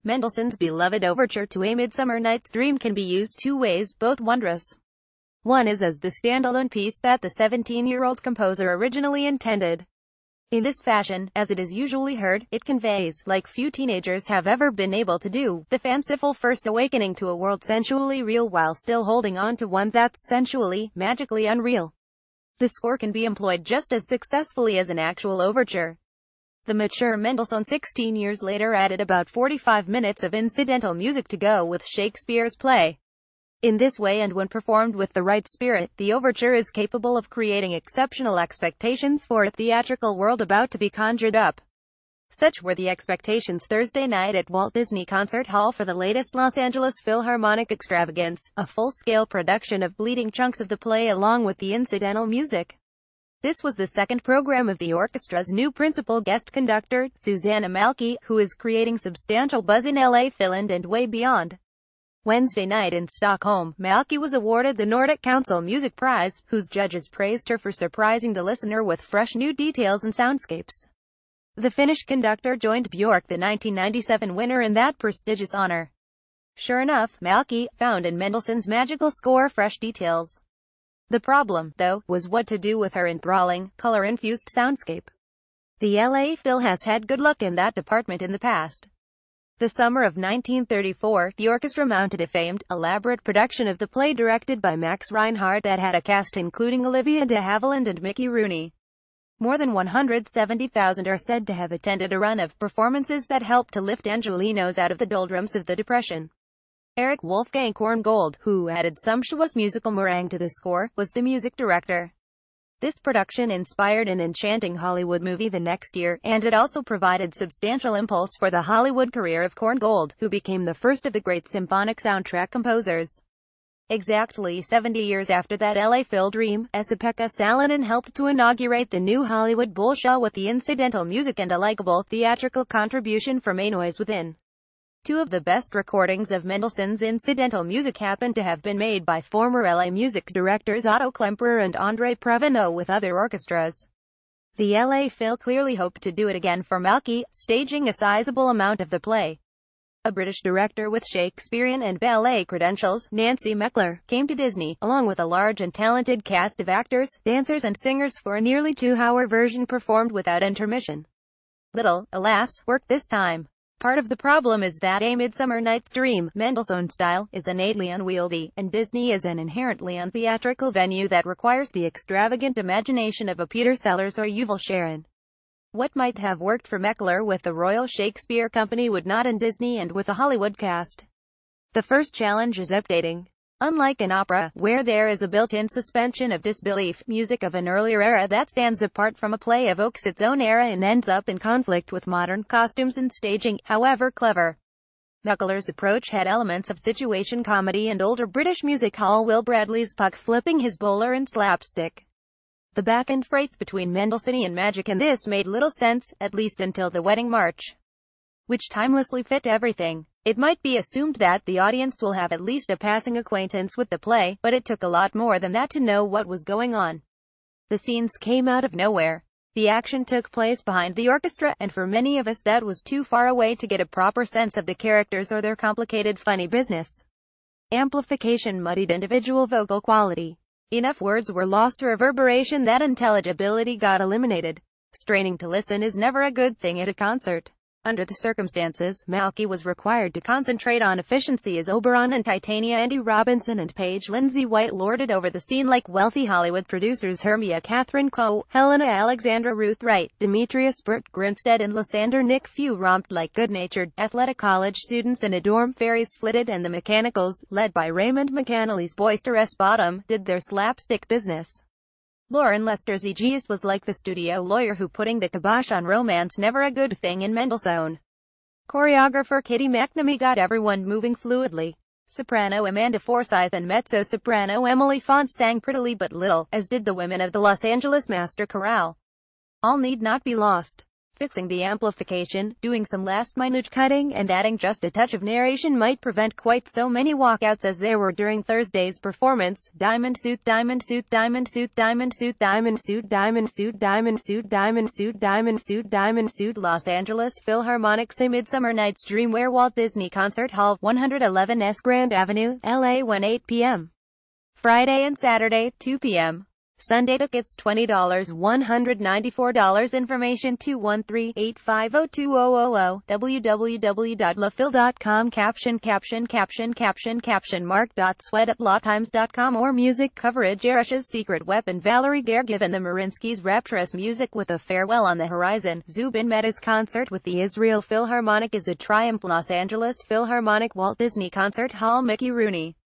Mendelssohn's beloved overture to A Midsummer Night's Dream can be used two ways, both wondrous. One is as the standalone piece that the 17-year-old composer originally intended. In this fashion, as it is usually heard, it conveys, like few teenagers have ever been able to do, the fanciful first awakening to a world sensually real while still holding on to one that's sensually, magically unreal. The score can be employed just as successfully as an actual overture. The mature Mendelssohn 16 years later added about 45 minutes of incidental music to go with Shakespeare's play. In this way, and when performed with the right spirit, the overture is capable of creating exceptional expectations for a theatrical world about to be conjured up. Such were the expectations Thursday night at Walt Disney Concert Hall for the latest Los Angeles Philharmonic extravagance, a full-scale production of bleeding chunks of the play along with the incidental music. This was the second program of the orchestra's new principal guest conductor, Susanna Malki, who is creating substantial buzz in LA, Finland and way beyond. Wednesday night in Stockholm, Malki was awarded the Nordic Council Music Prize, whose judges praised her for surprising the listener with fresh new details and soundscapes. The Finnish conductor joined Björk, the 1997 winner, in that prestigious honor. Sure enough, Malki found in Mendelssohn's magical score fresh details. The problem, though, was what to do with her enthralling, color-infused soundscape. The LA Phil has had good luck in that department in the past. The summer of 1934, the orchestra mounted a famed, elaborate production of the play directed by Max Reinhardt that had a cast including Olivia de Havilland and Mickey Rooney. More than 170,000 are said to have attended a run of performances that helped to lift Angelenos out of the doldrums of the Depression. Eric Wolfgang Korngold, who added sumptuous musical meringue to the score, was the music director. This production inspired an enchanting Hollywood movie the next year, and it also provided substantial impulse for the Hollywood career of Korngold, who became the first of the great symphonic soundtrack composers. Exactly 70 years after that LA Phil dream, Esa-Pekka Salonen helped to inaugurate the new Hollywood Bolshoi with the incidental music and a likable theatrical contribution from A Noise Within. Two of the best recordings of Mendelssohn's incidental music happen to have been made by former LA music directors Otto Klemperer and André Prévenot with other orchestras. The LA Phil clearly hoped to do it again for Malki, staging a sizable amount of the play. A British director with Shakespearean and ballet credentials, Nancy Meckler, came to Disney, along with a large and talented cast of actors, dancers and singers for a nearly 2-hour version performed without intermission. Little, alas, worked this time. Part of the problem is that A Midsummer Night's Dream, Mendelssohn style, is innately unwieldy, and Disney is an inherently untheatrical venue that requires the extravagant imagination of a Peter Sellers or Yuval Sharon. What might have worked for Meckler with the Royal Shakespeare Company would not in Disney and with a Hollywood cast. The first challenge is updating. Unlike an opera, where there is a built-in suspension of disbelief, music of an earlier era that stands apart from a play evokes its own era and ends up in conflict with modern costumes and staging, however clever. Meckler's approach had elements of situation comedy and older British music hall Will Bradley's Puck flipping his bowler and slapstick. The back and forth between Mendelssohnian magic and this made little sense, at least until the Wedding March, which timelessly fit everything. It might be assumed that the audience will have at least a passing acquaintance with the play, but it took a lot more than that to know what was going on. The scenes came out of nowhere. The action took place behind the orchestra, and for many of us that was too far away to get a proper sense of the characters or their complicated funny business. Amplification muddied individual vocal quality. Enough words were lost to reverberation that intelligibility got eliminated. Straining to listen is never a good thing at a concert. Under the circumstances, Malki was required to concentrate on efficiency as Oberon and Titania Andy Robinson and Paige Lindsay White lorded over the scene like wealthy Hollywood producers Hermia Catherine Coe, Helena Alexandra Ruth Wright, Demetrius Burt Grinstead and Lysander Nick Few romped like good-natured, athletic college students in a dorm. Fairies flitted and the Mechanicals, led by Raymond McAnally's boisterous bottom, did their slapstick business. Lauren Lester's Aegeus was like the studio lawyer who putting the kibosh on romance never a good thing in Mendelssohn. Choreographer Kitty McNamee got everyone moving fluidly. Soprano Amanda Forsyth and mezzo-soprano Emily Font sang prettily but little, as did the women of the Los Angeles Master Chorale. All need not be lost. Fixing the amplification, doing some last-minute cutting, and adding just a touch of narration might prevent quite so many walkouts as there were during Thursday's performance. Diamond suit, diamond suit, diamond suit, diamond suit, diamond suit, diamond suit, diamond suit, diamond suit, diamond suit, diamond suit. Los Angeles Philharmonic's A Midsummer Night's Dream, where Walt Disney Concert Hall, 111 S Grand Avenue, LA, 8 p.m. Friday and Saturday, 2 p.m. Sunday. Tickets $20, $194. Information 213-850-2000, www.laphil.com. Caption mark.sweat@lawtimes.com. Or music coverage. Russia's secret weapon. Valery Gergiev and the Marinskys. Rapturous music with a farewell on the horizon. Zubin Mehta's concert with the Israel Philharmonic is a triumph. Los Angeles Philharmonic, Walt Disney Concert Hall. Mickey Rooney.